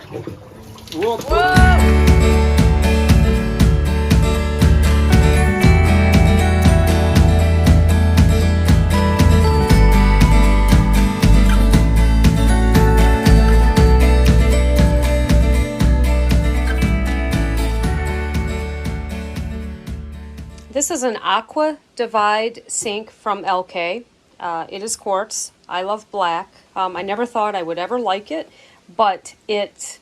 Whoa. Whoa! This is an Aqua Divide sink from LK. It is quartz. I love black. I never thought I would ever like it, but it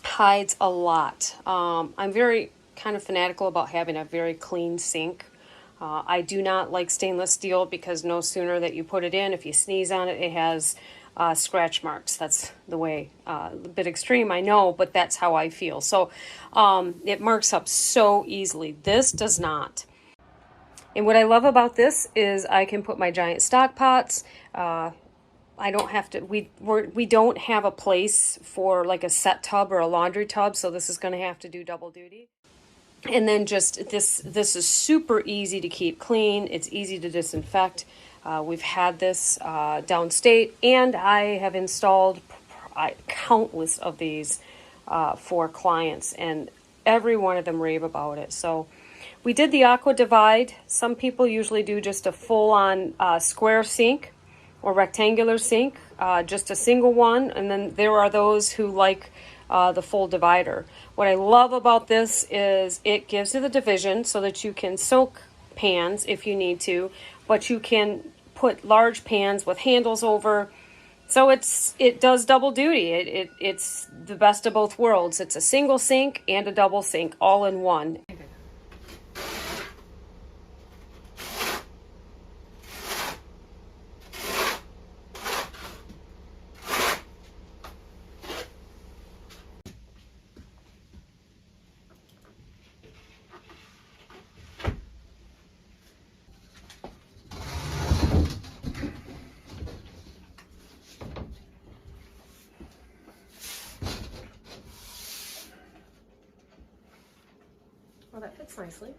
hides a lot. I'm very kind of fanatical about having a very clean sink. I do not like stainless steel because no sooner that you put it in, if you sneeze on it, it has scratch marks. That's the way, a bit extreme, I know, but that's how I feel. So it marks up so easily. This does not. And what I love about this is I can put my giant stock pots. I don't have to, we don't have a place for like a set tub or a laundry tub, so this is going to have to do double duty. And then just this is super easy to keep clean. It's easy to disinfect. We've had this downstate, and I have installed countless of these for clients, and every one of them rave about it. So we did the Aqua Divide. Some people usually do just a full-on square sink or rectangular sink, just a single one, and then there are those who like the full divider. What I love about this is it gives you the division so that you can soak pans if you need to, but you can put large pans with handles over. So it does double duty. It's the best of both worlds. It's a single sink and a double sink all in one. Well, that fits nicely.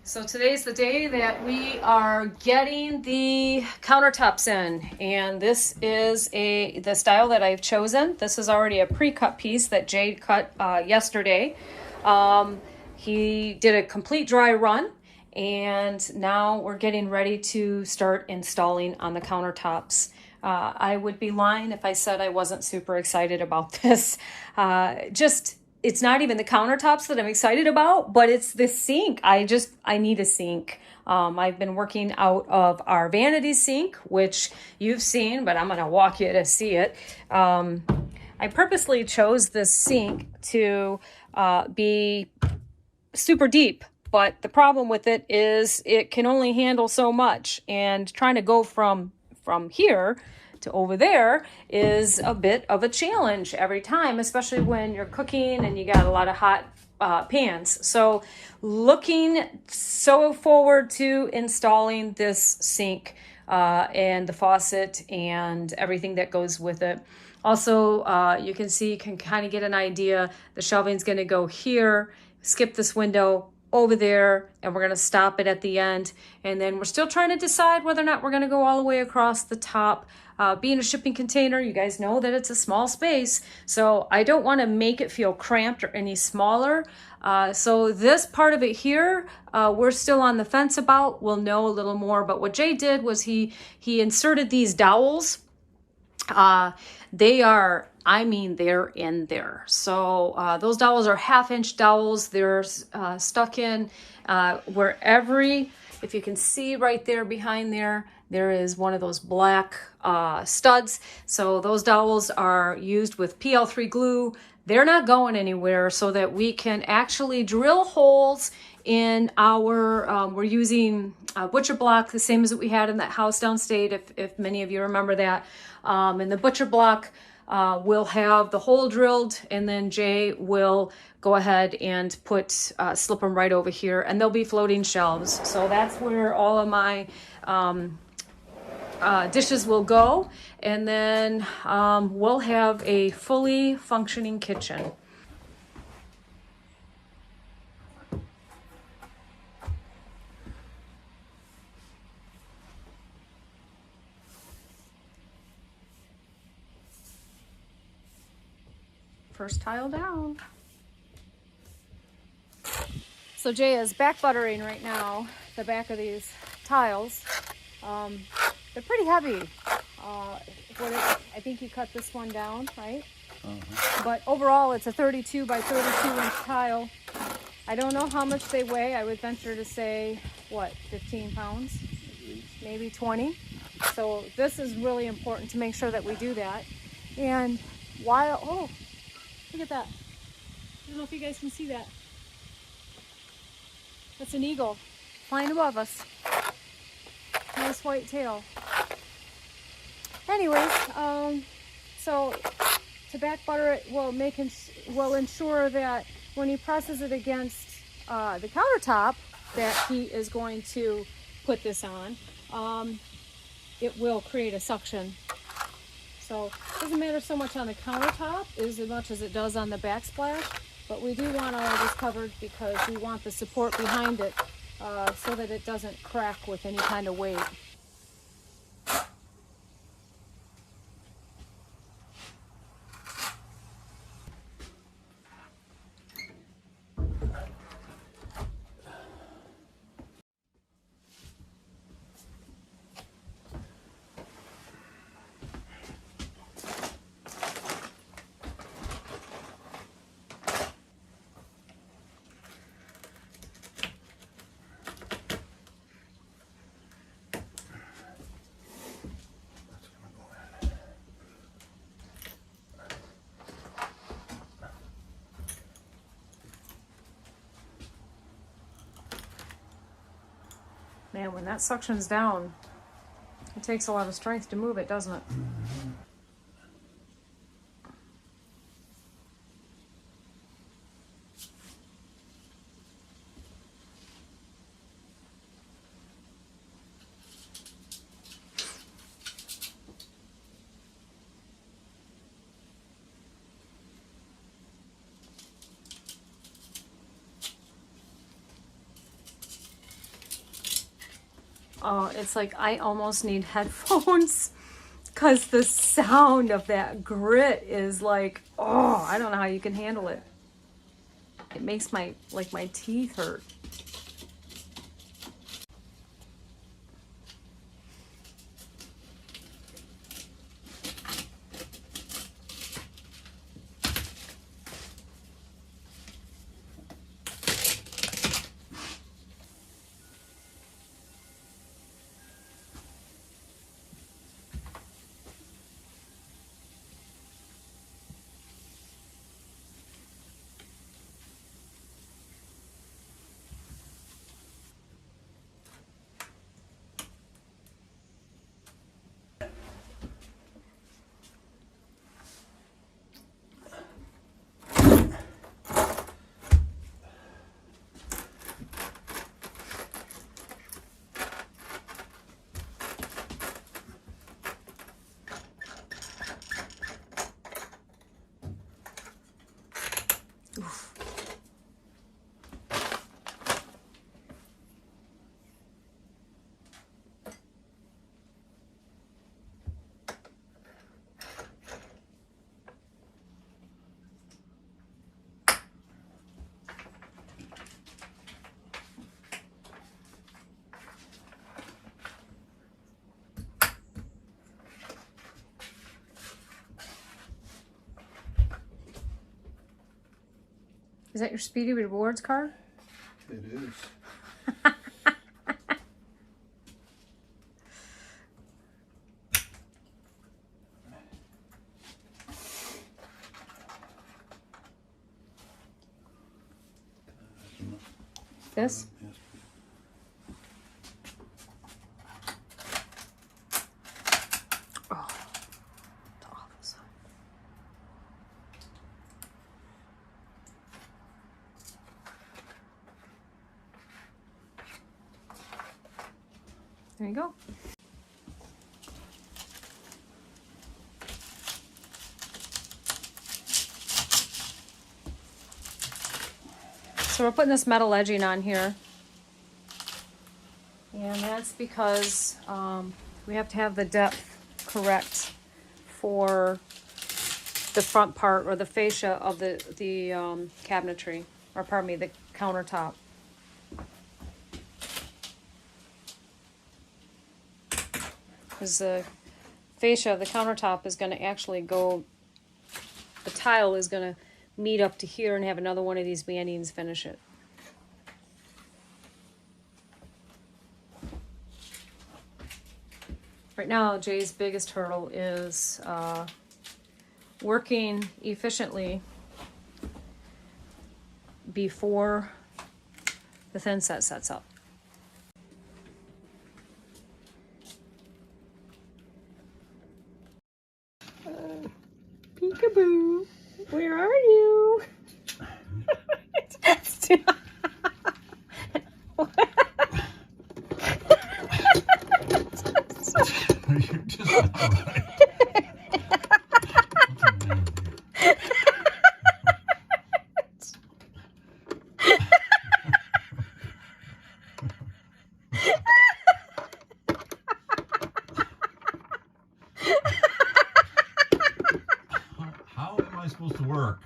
So today's the day that we are getting the countertops in, and this is the style that I've chosen. This is already a pre-cut piece that Jade cut yesterday. He did a complete dry run, and now we're getting ready to start installing on the countertops. I would be lying if I said I wasn't super excited about this. It's not even the countertops that I'm excited about, but it's the sink. I need a sink. I've been working out of our vanity sink, which you've seen, but I'm going to walk you to see it. I purposely chose this sink to be super deep, but the problem with it is it can only handle so much, and trying to go from here to over there is a bit of a challenge every time, especially when you're cooking and you got a lot of hot pans. So looking so forward to installing this sink and the faucet and everything that goes with it. Also, you can kind of get an idea. The shelving's going to go here, skip this window over there, and we're going to stop it at the end. And then we're still trying to decide whether or not we're going to go all the way across the top. Being a shipping container, you guys know that it's a small space, so I don't want to make it feel cramped or any smaller. So this part of it here, we're still on the fence about. We'll know a little more, but what Jay did was he inserted these dowels. They're in there. So those dowels are 1/2-inch dowels. They're stuck in where if you can see right there behind there is one of those black studs. So those dowels are used with PL3 glue. they're not going anywhere, so that we can actually drill holes in our, we're using butcher block, the same as what we had in that house downstate, if many of you remember that. And the butcher block will have the hole drilled, and then Jay will go ahead and slip them right over here, and they'll be floating shelves. So that's where all of my dishes will go, and then we'll have a fully functioning kitchen. First tile down. So Jay is back buttering right now the back of these tiles. They're pretty heavy. I think you cut this one down, right? But overall, it's a 32 by 32 inch tile. I don't know how much they weigh. I would venture to say, what, 15 pounds? Maybe 20. So this is really important to make sure that we do that. And oh, look at that. I don't know if you guys can see that. That's an eagle flying above us. Nice white tail. Anyways, so to back butter it will ensure that when he presses it against the countertop that he is going to put this on, it will create a suction. So it doesn't matter so much on the countertop as much as it does on the backsplash, but we do want all of this covered because we want the support behind it so that it doesn't crack with any kind of weight. Man, when that suctions down, it takes a lot of strength to move it, doesn't it? Oh, it's like I almost need headphones because the sound of that grit is like, oh, I don't know how you can handle it. It makes my teeth hurt. Is that your Speedy Rewards card? It is. This? Yes. Oh, it's awful. There you go. So we're putting this metal edging on here. And that's because we have to have the depth correct for the front part or the fascia of the cabinetry, or pardon me, the countertop. Because the fascia of the countertop is going to actually go, the tile is going to meet up to here and have another one of these bandings finish it. Right now, Jay's biggest hurdle is working efficiently before the thin set sets up. Peekaboo, where are you? You're just right. How am I supposed to work?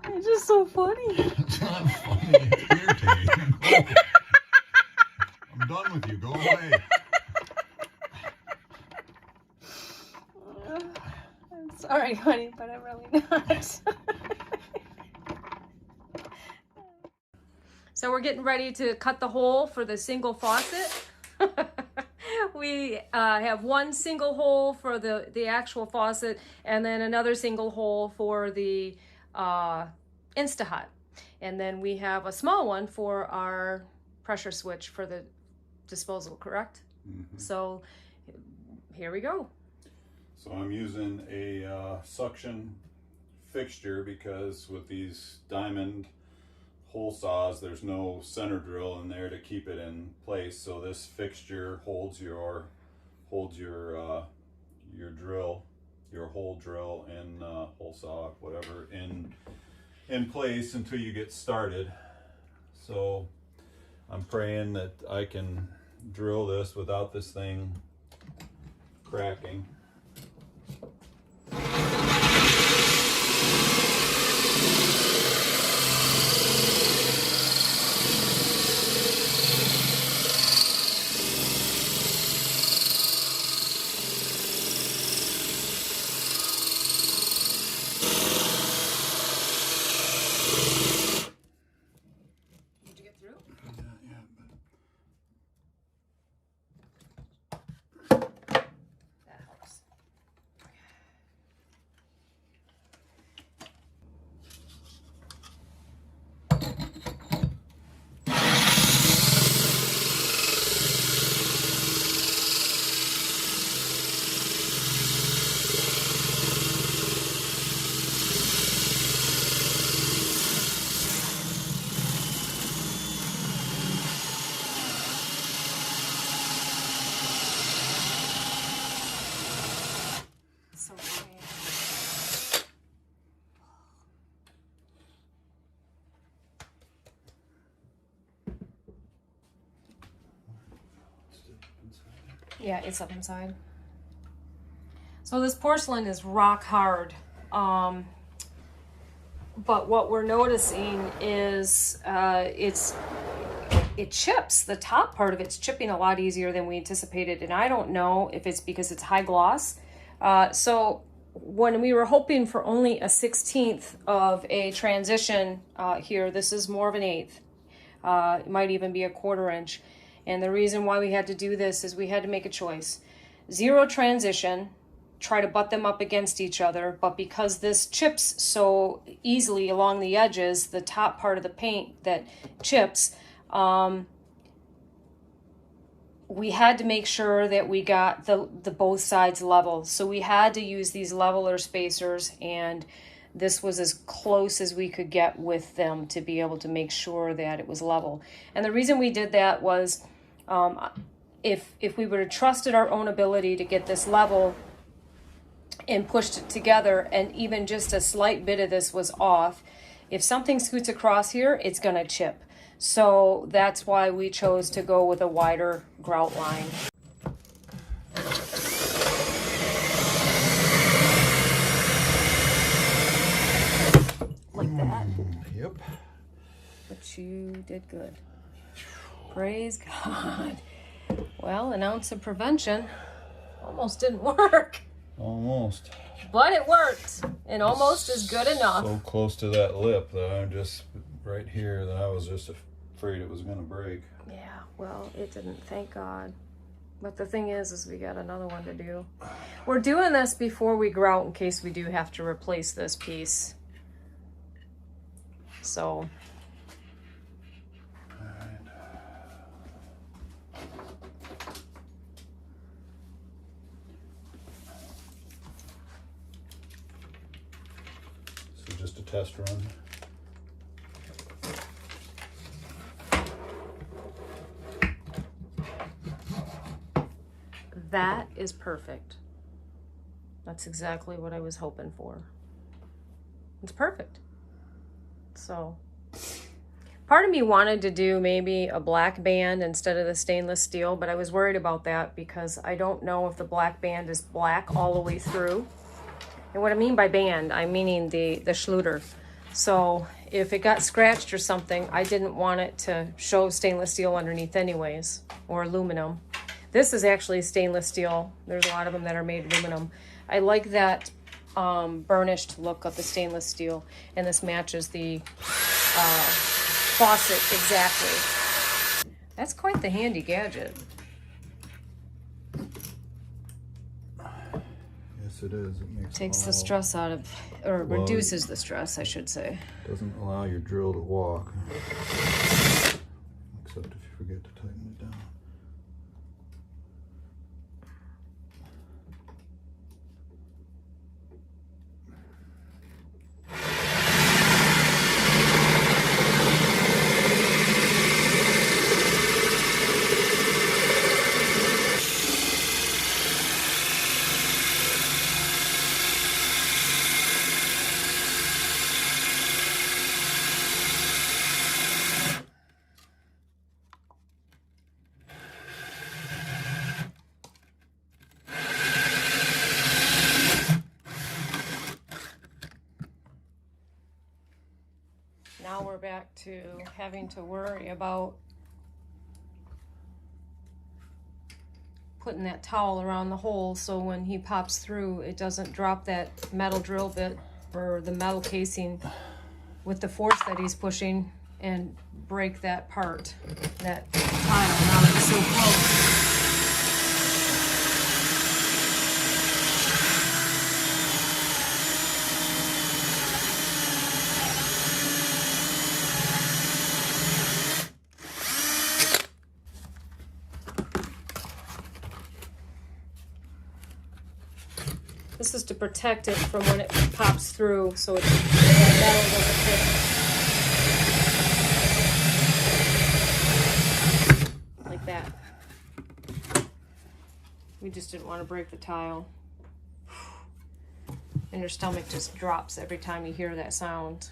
It's just so funny. It's not funny, it's irritating. Go. I'm done with you, go away. I'm sorry, honey, but I'm really not. So we're getting ready to cut the hole for the single faucet. We have one single hole for the actual faucet, and then another single hole for the InstaHot. And then we have a small one for our pressure switch for the disposal, correct? Mm-hmm. So here we go. So I'm using a suction fixture because with these diamond hole saws, there's no center drill in there to keep it in place. So this fixture holds your drill, your hole drill and hole saw, whatever, in place until you get started. So I'm praying that I can drill this without this thing cracking. So funny. Yeah, it's up inside. So this porcelain is rock hard. But what we're noticing is it chips. The top part of it's chipping a lot easier than we anticipated. And I don't know if it's because it's high gloss. So when we were hoping for only a 1/16 of a transition here, this is more of an 1/8. It might even be a 1/4 inch. And the reason why we had to do this is we had to make a choice. 0 transition, try to butt them up against each other, but because this chips so easily along the edges, the top part of the paint that chips, we had to make sure that we got the both sides level. So we had to use these leveler spacers, and this was as close as we could get with them to be able to make sure that it was level. And the reason we did that was if we would have trusted our own ability to get this level and pushed it together, and even just a slight bit of this was off, if something scoots across here, it's going to chip. So that's why we chose to go with a wider grout line. Like that. Yep. But you did good. Praise God. Well, an ounce of prevention almost didn't work. Almost. But it worked, and almost is good enough. So close to that lip that I'm just right here that I was just afraid it was going to break. Yeah, well, it didn't, thank God. But the thing is we got another one to do. We're doing this before we grout in case we do have to replace this piece. So. Just a test run. That is perfect. That's exactly what I was hoping for. It's perfect. So, part of me wanted to do maybe a black band instead of the stainless steel, but I was worried about that because I don't know if the black band is black all the way through. And what I mean by band, I'm meaning the Schluter. So if it got scratched or something, I didn't want it to show stainless steel underneath anyways, or aluminum. This is actually stainless steel. There's a lot of them that are made aluminum. I like that burnished look of the stainless steel, and this matches the faucet exactly. That's quite the handy gadget. It is. It takes the stress out of, or reduces the stress, I should say. Doesn't allow your drill to walk, except if you forget to tighten it down. Now we're back to having to worry about putting that towel around the hole so when he pops through it doesn't drop that metal drill bit or the metal casing with the force that he's pushing and break that part, that tile. Now it's so close. This is to protect it from when it pops through, so that metal doesn't hit. Like that. We just didn't want to break the tile. And your stomach just drops every time you hear that sound.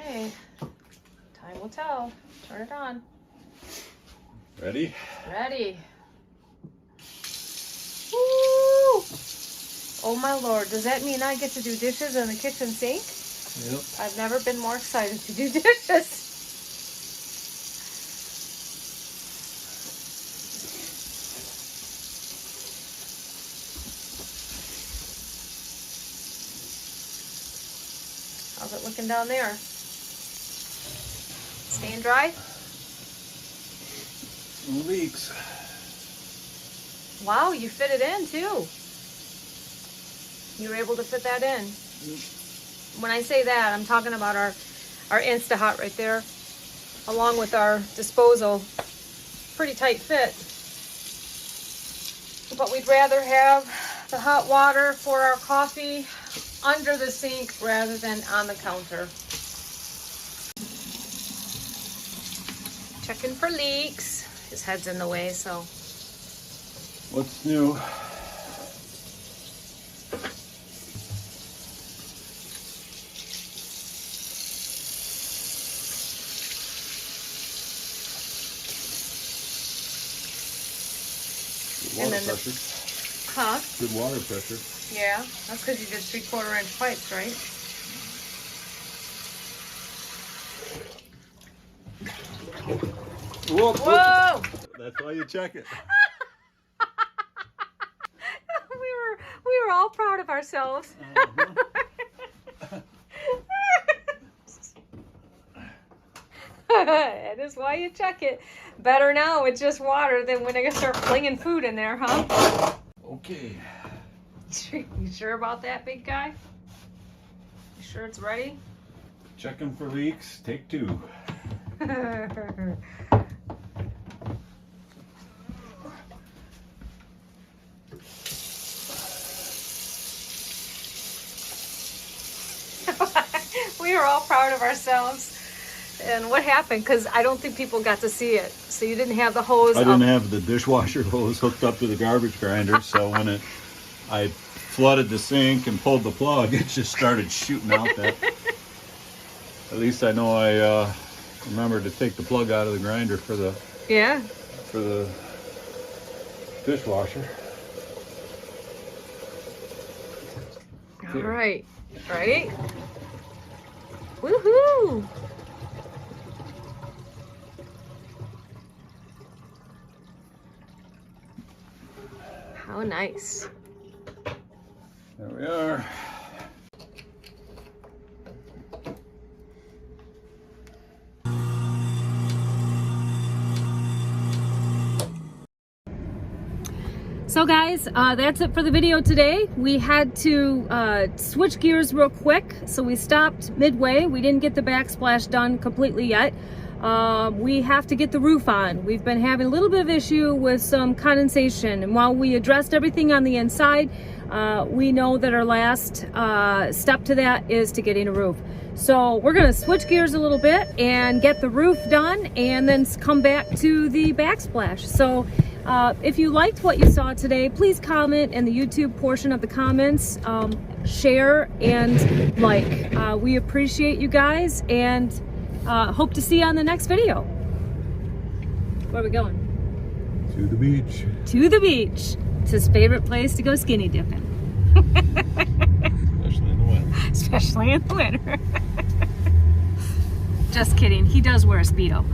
Okay. Time will tell. Turn it on. Ready? Ready. Woo! Oh my Lord, does that mean I get to do dishes in the kitchen sink? Yep. I've never been more excited to do dishes. How's it looking down there? Staying dry? No leaks. Wow, you fit it in too. You were able to fit that in. When I say that, I'm talking about our InstaHot right there, along with our disposal. Pretty tight fit. But we'd rather have the hot water for our coffee under the sink rather than on the counter. Checking for leaks. His head's in the way, so. What's new? And then Water pressure. Huh? Good water pressure. Yeah, that's because you did 3/4 inch pipes, right? Whoa! Whoa! That's why you check it. we were all proud of ourselves. That is why you check it. Better now with just water than when I start flinging food in there, huh? Okay. You sure about that, big guy? You sure it's ready? Checking for leaks. Take 2. We were all proud of ourselves. And what happened? Because I don't think people got to see it. So you didn't have the hose. I didn't have the dishwasher hose hooked up to the garbage grinder, so when I flooded the sink and pulled the plug, it just started shooting out that. At least I know I remembered to take the plug out of the grinder for the dishwasher. All right. Ready? Woohoo! How nice. There we are. So guys, that's it for the video today. We had to switch gears real quick, so we stopped midway. We didn't get the backsplash done completely yet. We have to get the roof on. We've been having a little bit of issue with some condensation, and while we addressed everything on the inside, we know that our last step to that is to getting a roof. So we're gonna switch gears a little bit and get the roof done and then come back to the backsplash. So if you liked what you saw today, please comment in the YouTube portion of the comments, share and like. We appreciate you guys, and hope to see you on the next video. Where are we going? To the beach. To the beach. It's his favorite place to go skinny dipping. Especially in the winter. Especially in the winter. Just kidding. He does wear a Speedo.